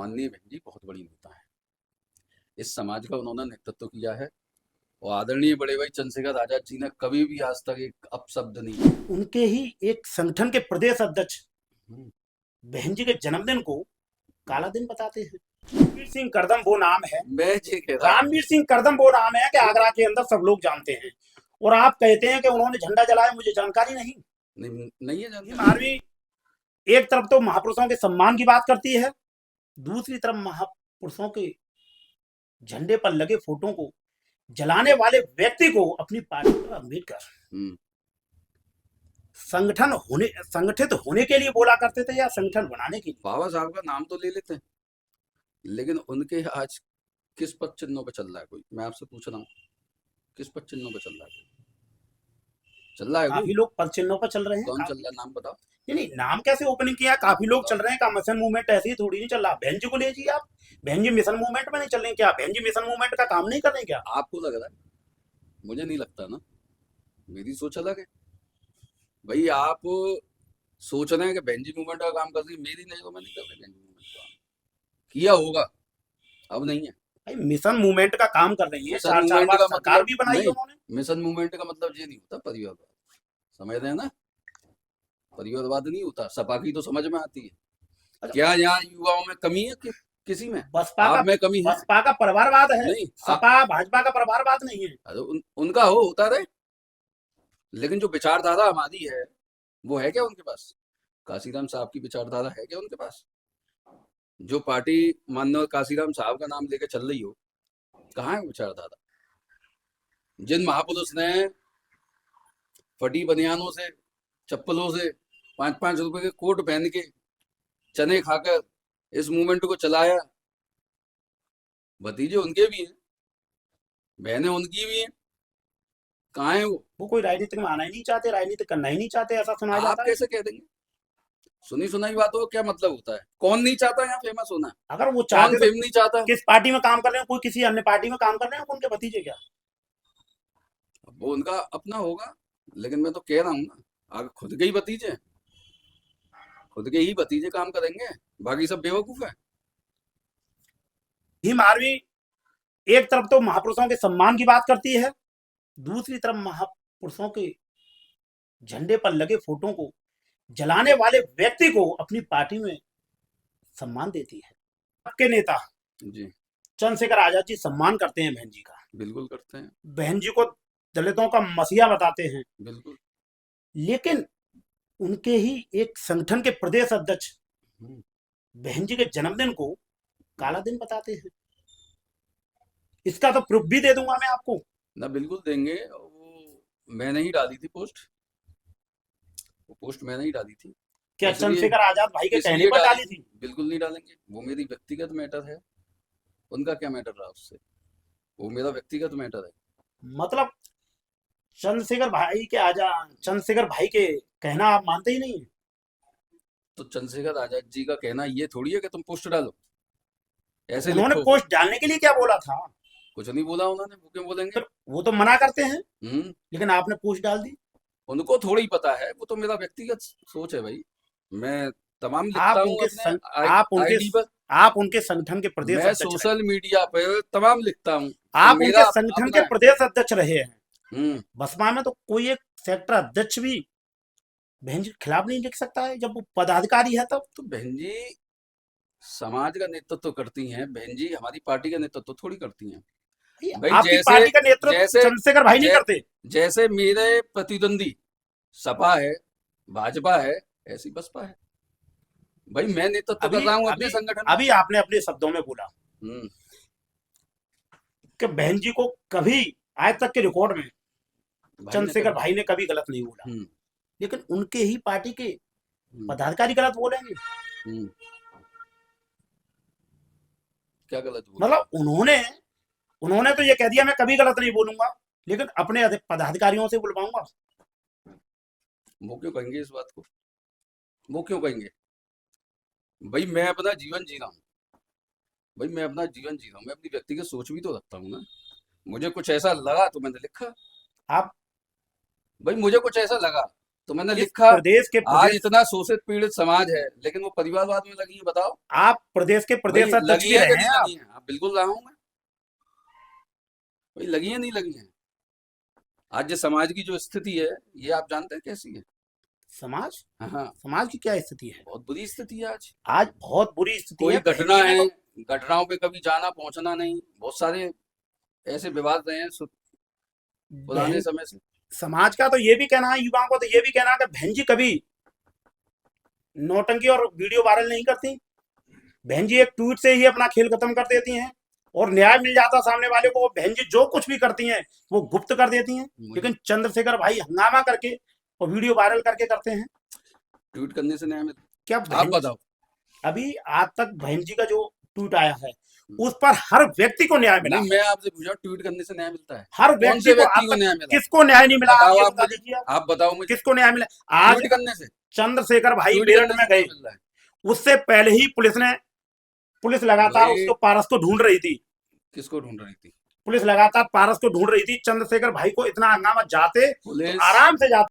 माननीय बहन जी बहुत बड़ी नेता है। इस समाज का उन्होंने नेतृत्व किया है और आदरणीय बड़े भाई चंद्रशेखर आजाद जी ने कभी भी आज तक एक अपशब्द नहीं। उनके ही एक संगठन के प्रदेश अध्यक्ष हम्म, बहन जी के जन्मदिन को काला दिन बताते हैं। रामवीर सिंह करदम वो नाम है। मैं ये कह रहा हूँ। रामवीर सिंह करदम वो नाम है कि आगरा के अंदर सब लोग जानते हैं। और आप कहते हैं कि उन्होंने झंडा जलाया, मुझे जानकारी नहीं। नहीं, नहीं है ये जानकारी। मारवी एक तरफ तो महापुरुषों के सम्मान की बात करती है, दूसरी तरफ महापुरुषों के झंडे पर लगे फोटो को जलाने वाले व्यक्ति को अपनी पार्टी का अम्बेडकर हम्म, संगठित होने के लिए बोला करते थे या संगठन बनाने के लिए। बाबा साहब का नाम तो ले लेते हैं, लेकिन उनके आज किस पद चिन्हों पे चल रहा है कोई? मैं आपसे पूछ रहा हूँ, किस पद चिन्हों पे चल रहा है? चल रहा है कोई? काफी लोग पद चिन्हों पर चल रहे हैं। कौन चल रहा है, नाम बताओ। नहीं, नाम कैसे ओपनिंग किया? काफी नाम लोग चल बताओ। रहे हैं। का मिशन मूवमेंट ऐसे ही थोड़ी नहीं चल रहा। बहन जी को ले जाइए आप। बहन जी मिशन मूवमेंट में नहीं चल रहे हैं क्या? बहन जी मिशन मूवमेंट का काम नहीं कर रहे हैं क्या? आपको लग रहा है, मुझे नहीं लगता ना। मेरी सोच अलग है। भाई आप सोच रहे हैं कि बेंजी मूवमेंट का काम कर रही है, मेरी नजरों में नहीं कर रहे बेंजी मूवमेंट का काम। किया होगा, अब नहीं है। भाई मिशन मूवमेंट का काम कर रही है। मिशन चार चार मूवमेंट बार का सरकार मतलब भी बनाई है नहीं, उन्होंने। मिशन मूवमेंट का मतलब ये नहीं होता परिवारवाद। समझ रहे हैं ना? परिवारवाद नहीं होता, सपा की तो समझ में आती है। अच्छा, क्या यहाँ युवाओं में कमी है कि किसी में? बसपा का आप में कमी है? बसपा का परिवारवाद है। नहीं सपा भाजपा का परिवारवाद नहीं है। अरे उनका होता रहे, लेकिन जो विचारधारा हमारी है वो है क्या उनके पास? काशीराम साहब की विचारधारा है क्या उनके पास? जो पार्टी माननीय काशीराम साहब का नाम लेके चल रही हो, कहाँ है विचारधारा? जिन महापुरुष ने फटी बनियानों से, चप्पलों से, 5-5 रुपए के कोट पहन के, चने खाकर इस मूवमेंट को चलाया, भतीजे उनके भी हैं, बहनें उनकी भी हैं। कहाँ है वो? वो कोई राजनीति में आना ही नहीं चाहते, राजनीति करना ही नहीं चाहते, ऐसा सुना आप जाता है। कैसे कह देंगे? सुनी सुनाई बातों का क्या मतलब होता है? कौन नहीं चाहता यहाँ फेमस होना? अगर वो कौन चाहते तो फेम नहीं चाहता? किस पार्टी में काम कर रहे हैं? कोई किसी अन्य पार्टी में काम कर रहे हैं उनके भतीजे क्या? वो उनका अपना होगा, लेकिन मैं तो कह रहा हूँ ना, आगे खुद के ही भतीजे हैं, खुद के ही भतीजे काम करेंगे, बाकी सब बेवकूफ है। भीम आर्मी एक तरफ तो महापुरुषों के सम्मान की बात करती है, दूसरी तरफ महापुरुषों के झंडे पर लगे फोटो को जलाने वाले व्यक्ति को अपनी पार्टी में सम्मान देती है। आपके नेता जी, चंद्रशेखर आजाद जी सम्मान करते हैं बहन जी का। बिल्कुल करते हैं। बहन जी को दलितों का मसीहा बताते हैं। बिल्कुल। लेकिन उनके ही एक संगठन के प्रदेश अध्यक्ष हम्म, बहन जी के जन्मदिन को हम्म। काला दिन बताते हैं। इसका तो प्रूफ भी दे दूंगा मैं आपको। ना बिल्कुल देंगे। वो मैंने ही डाली थी पोस्ट, वो पोस्ट मैंने ही डाली थी। क्या इसलिए चंद्रशेखर आजाद भाई के कहने इसलिए पर डाली डाली थी। थी? बिल्कुल नहीं डालेंगे, वो मेरी व्यक्तिगत मैटर है। उनका क्या मैटर रहा उससे? वो मेरा व्यक्तिगत मैटर है। मतलब चंद्रशेखर भाई के कहना आप मानते ही नहीं है। तो चंद्रशेखर आजाद जी का कहना ये थोड़ी है कि तुम पोस्ट डालो, तो ऐसे उन्होंने लिखो। पोस्ट डालने के लिए क्या बोला था? कुछ नहीं बोला उन्होंने, वो क्यों बोलेंगे? फिर वो तो मना करते हैं, हम्म। लेकिन आपने पोस्ट डाल दी। उनको थोड़ी पता है, वो तो मेरा व्यक्तिगत सोच है भाई। मैं तमाम लिखता आप हूँ उनके अपने संग, आप उनके आईडी पर। आप उनके संगठन के प्रदेश मैं अध्यक्ष रहे। सोशल मीडिया पर तमाम लिखता हूँ, तो आप उनके मेरा संगठन अपना के है। प्रदेश अध्यक्ष रहे हैं। हम्म। बसपा में तो कोई एक सेक्टर अध्यक्ष भी बहन जी के खिलाफ नहीं लिख सकता है जब वो पदाधिकारी है तब। तो बहन जी समाज का नेतृत्व करती हैं, बहन जी हमारी पार्टी का नेतृत्व थोड़ी करती हैं। भाई, भाई आपकी जैसे पार्टी का नेतृत्व जैसे चंद्रशेखर भाई नहीं जै, करते। जैसे मेरे प्रतिद्वंदी सपा है, भाजपा है, ऐसी बसपा है। भाई मैं नेतृत्व कर अभी रहा हूँ अपने अभी संगठन का। अभी आपने अपने शब्दों में बोला हम्म, कि बहन जी को कभी आज तक के रिकॉर्ड में भाई ने चंद्रशेखर कभी। भाई ने कभी गलत नहीं बोला। हम्म, लेकिन उनके ही पार्टी के हम्म, पदाधिकारी गलत बोलेंगे? हम्म। क्या गलत बोला? मतलब उन्होंने उन्होंने तो ये कह दिया मैं कभी गलत नहीं बोलूंगा, लेकिन अपने पदाधिकारियों से बुलवाऊंगा। वो क्यों कहेंगे इस बात को? वो क्यों कहेंगे? भाई मैं अपना जीवन जी रहा हूँ। भाई मैं अपना जीवन जी रहा हूँ, मैं अपनी व्यक्तिगत सोच भी तो रखता हूँ ना। मुझे कुछ ऐसा लगा तो मैंने लिखा। आप भाई मुझे कुछ ऐसा लगा तो मैंने इस लिखा प्रदेश के आज प्रदेश इतना शोषित पीड़ित समाज है, लेकिन वो परिवारवाद में लगी है। बताओ आप प्रदेश के भाई, प्रदेश अध्यक्ष लगी भी है कि रहे नहीं हैं आप। लगी है? हाँ, बिल्कुल रहा हूं मैं भाई। लगी है नहीं लगी है? आज जो समाज की जो स्थिति है, ये आप जानते हैं कैसी है? समाज हाँ हाँ, समाज की क्या स्थिति है? बहुत बुरी स्थिति है आज। आज बहुत बुरी स्थिति कोई है। बहन घटना जी ने है, तो घटनाओं पे कभी जाना पहुंचना नहीं। बहुत सारे ऐसे विवाद रहे हैं पुराने बहन समय से। समाज का तो ये भी कहना है, युवाओं को तो ये भी कहना है कि बहन जी कभी नौटंकी और वीडियो वायरल नहीं करती। बहन जी एक ट्वीट से ही अपना खेल खत्म कर देती हैं और न्याय मिल जाता सामने वाले को। बहन जी जो कुछ भी करती हैं वो गुप्त कर देती हैं, मुझे लेकिन चंद्रशेखर भाई हंगामा करके और वीडियो वायरल करके करते हैं। ट्वीट करने से न्याय मिलता? क्या आप बहन बताओ। अभी आज तक बहन जी का जो ट्वीट आया है उस पर हर व्यक्ति को न्याय मिला नहीं, है। मैं आपसे पूछा ट्वीट करने से न्याय मिलता है? हर कौन व्यक्ति से को आज व्यक्ति को तक न्याय मिला? किसको न्याय नहीं मिला? आप बताओ ये आप बता मुझे, दीजिए, आप बताओ मुझे। किसको न्याय मिला? आज ट्वीट करने से? चंद्रशेखर भाई ट्वीट मेरठ करने में से गए, न्याय मिल रहा है? उससे पहले ही पुलिस लगातार भाई उसको पारस को ढूंढ रही थी। किसको ढूंढ रही थी? पुलिस लगातार पारस को ढूंढ रही थी। चंद्रशेखर भाई को इतना हंगामा जाते तो पुलिस आराम से जाते।